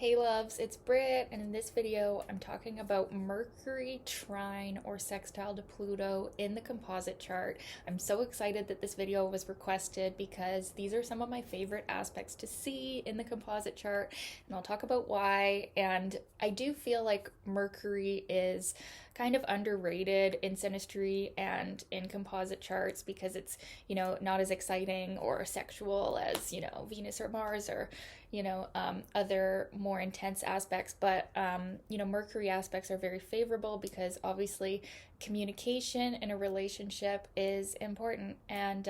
Hey loves, it's Britt, and in this video I'm talking about Mercury, Trine, or Sextile to Pluto in the composite chart. I'm so excited that this video was requested because these are some of my favorite aspects to see in the composite chart, and I'll talk about why. And I do feel like Mercury is kind of underrated in synastry and in composite charts because it's, not as exciting or sexual as, Venus or Mars or other more intense aspects. But, Mercury aspects are very favorable because obviously communication in a relationship is important. And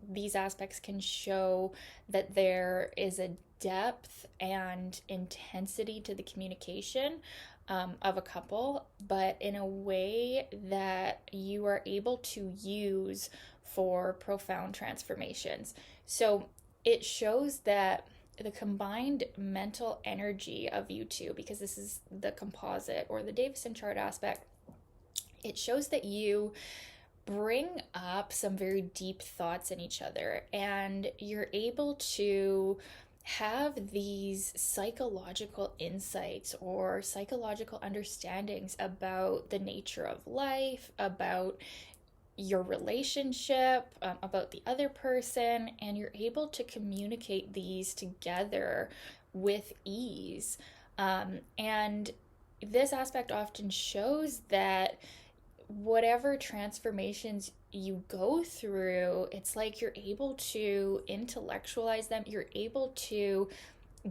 these aspects can show that there is a depth and intensity to the communication of a couple, but in a way that you are able to use for profound transformations. So it shows that the combined mental energy of you two, because this is the composite or the Davison chart aspect, it shows that you bring up some very deep thoughts in each other, and you're able to have these psychological insights or psychological understandings about the nature of life, about your relationship, about the other person, and you're able to communicate these together with ease. And this aspect often shows that whatever transformations you go through, it's like you're able to intellectualize them, you're able to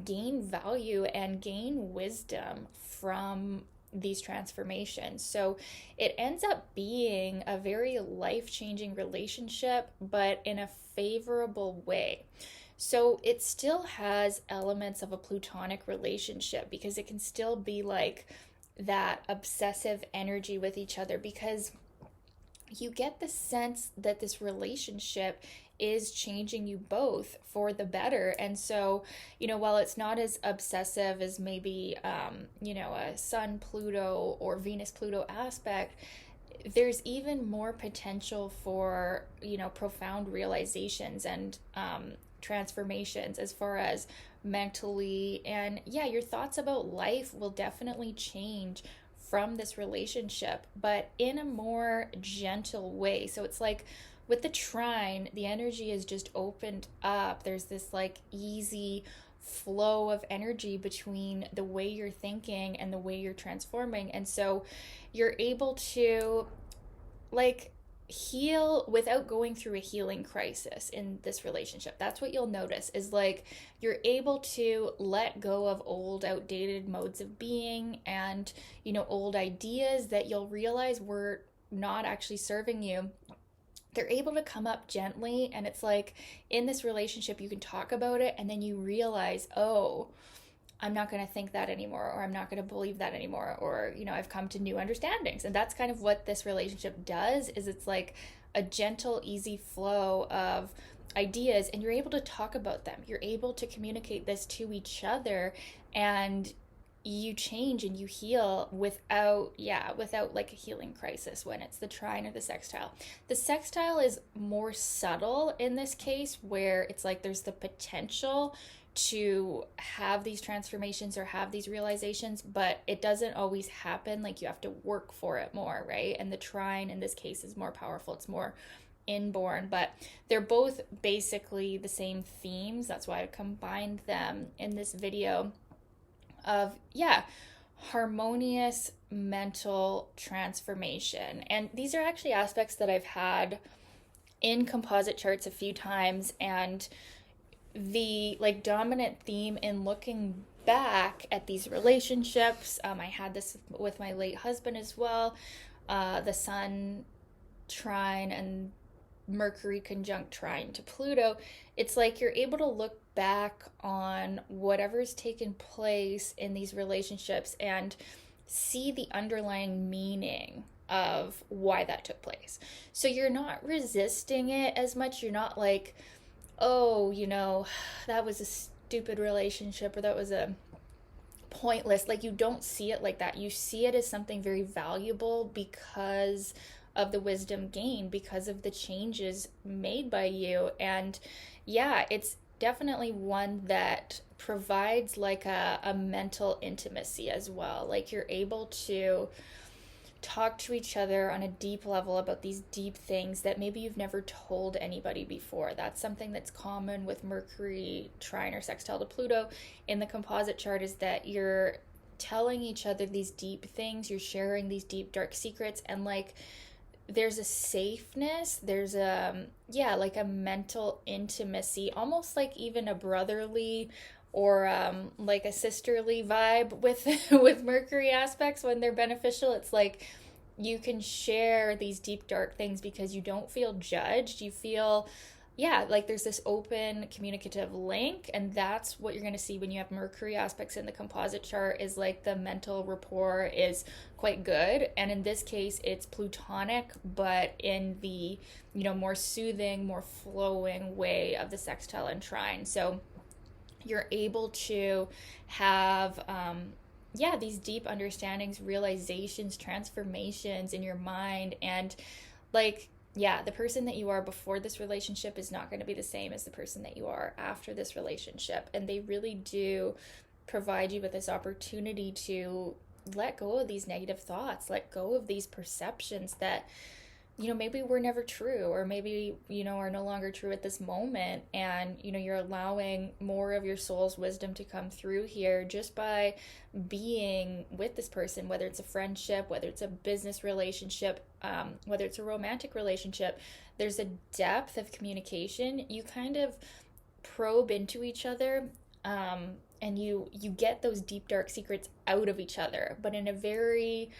gain value and gain wisdom from these transformations. So it ends up being a very life-changing relationship, but in a favorable way. So it still has elements of a platonic relationship because it can still be like that obsessive energy with each other, because you get the sense that this relationship is changing you both for the better. And so, while it's not as obsessive as maybe, a Sun Pluto or Venus Pluto aspect, there's even more potential for, profound realizations and transformations as far as mentally. And yeah, your thoughts about life will definitely change from this relationship, but in a more gentle way. So it's like with the trine, the energy is just opened up. There's this like easy flow of energy between the way you're thinking and the way you're transforming. And so you're able to like heal without going through a healing crisis in this relationship. That's what you'll notice is like you're able to let go of old outdated modes of being and old ideas that you'll realize were not actually serving you. They're able to come up gently, and it's like in this relationship you can talk about it and then you realize, oh, I'm not going to think that anymore, or I'm not going to believe that anymore, or, I've come to new understandings. And that's kind of what this relationship does, is it's like a gentle, easy flow of ideas, and you're able to talk about them. You're able to communicate this to each other, and you change and you heal without like a healing crisis when it's the trine or the sextile. The sextile is more subtle in this case, where it's like there's the potential to have these transformations or have these realizations, but it doesn't always happen. Like you have to work for it more, right? And the trine in this case is more powerful. It's more inborn, but they're both basically the same themes. That's why I combined them in this video of, harmonious mental transformation. And these are actually aspects that I've had in composite charts a few times, and the like dominant theme in looking back at these relationships, I had this with my late husband as well, the sun trine and Mercury conjunct trine to Pluto. It's like you're able to look back on whatever's taken place in these relationships and see the underlying meaning of why that took place. So you're not resisting it as much. You're not like, oh, that was a stupid relationship, or that was a pointless. Like, you don't see it like that. You see it as something very valuable because of the wisdom gained, because of the changes made by you. And yeah, it's definitely one that provides like a mental intimacy as well. Like you're able to talk to each other on a deep level about these deep things that maybe you've never told anybody before. That's something that's common with Mercury, Trine, or Sextile to Pluto in the composite chart, is that you're telling each other these deep things, you're sharing these deep, dark secrets, and like there's a safeness, there's a, yeah, like a mental intimacy, almost like even a brotherly or like a sisterly vibe with with Mercury aspects when they're beneficial. It's like you can share these deep dark things because you don't feel judged. You feel, yeah, like there's this open communicative link, and that's what you're going to see when you have Mercury aspects in the composite chart, is like the mental rapport is quite good. And in this case it's plutonic, but in the, you know, more soothing, more flowing way of the sextile and trine. So you're able to have yeah, these deep understandings, realizations, transformations in your mind. And like, yeah, the person that you are before this relationship is not going to be the same as the person that you are after this relationship. And they really do provide you with this opportunity to let go of these negative thoughts, let go of these perceptions that, you know, maybe were never true, or maybe, you know, are no longer true at this moment. And, you know, you're allowing more of your soul's wisdom to come through here just by being with this person, whether it's a friendship, whether it's a business relationship, whether it's a romantic relationship. There's a depth of communication. You kind of probe into each other, and you get those deep dark secrets out of each other, but in a very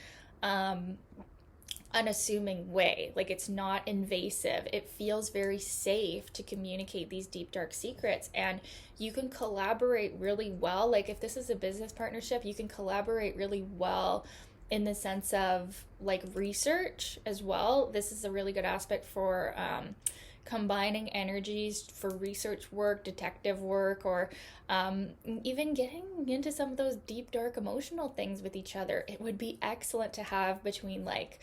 unassuming way. Like it's not invasive. It feels very safe to communicate these deep dark secrets, and you can collaborate really well. Like if this is a business partnership, you can collaborate really well in the sense of like research as well. This is a really good aspect for combining energies for research work, detective work, or even getting into some of those deep dark emotional things with each other. It would be excellent to have between like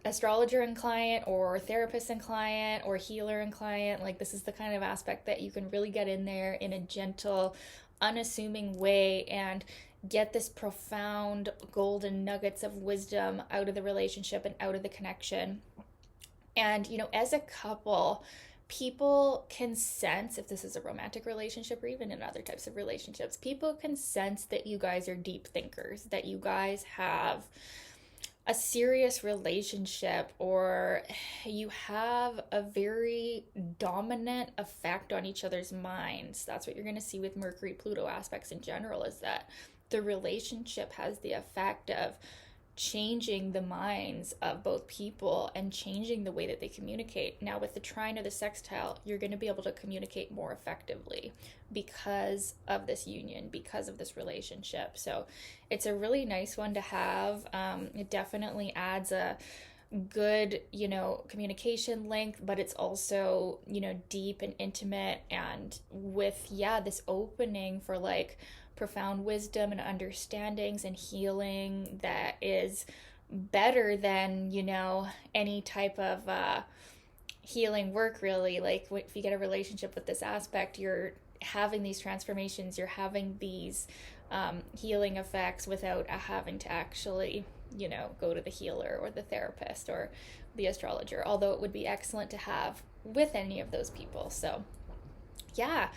astrologer and client, or therapist and client, or healer and client. Like this is the kind of aspect that you can really get in there in a gentle, unassuming way and get this profound golden nuggets of wisdom out of the relationship and out of the connection. And, you know, as a couple, people can sense, if this is a romantic relationship or even in other types of relationships, people can sense that you guys are deep thinkers, that you guys have a serious relationship, or you have a very dominant effect on each other's minds. That's what you're going to see with Mercury Pluto aspects in general, is that the relationship has the effect of changing the minds of both people and changing the way that they communicate. Now with the trine or the sextile, you're going to be able to communicate more effectively because of this union, because of this relationship. So it's a really nice one to have. It definitely adds a good, you know, communication length, but it's also, you know, deep and intimate, and with, yeah, this opening for like profound wisdom and understandings and healing that is better than, you know, any type of healing work, really. Like if you get a relationship with this aspect, you're having these transformations, you're having these healing effects without having to actually, you know, go to the healer or the therapist or the astrologer, although it would be excellent to have with any of those people. So yeah.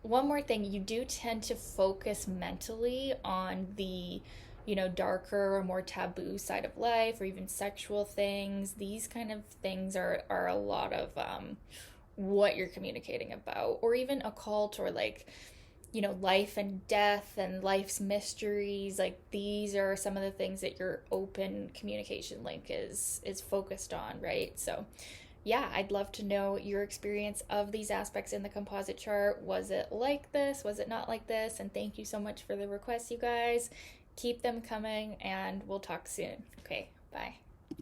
One more thing, you do tend to focus mentally on the, you know, darker or more taboo side of life, or even sexual things. These kind of things are a lot of what you're communicating about, or even occult, or like, you know, life and death and life's mysteries. Like these are some of the things that your open communication link is focused on, right? So yeah, I'd love to know your experience of these aspects in the composite chart. Was it like this? Was it not like this? And thank you so much for the requests, you guys. Keep them coming, and we'll talk soon. Okay, bye.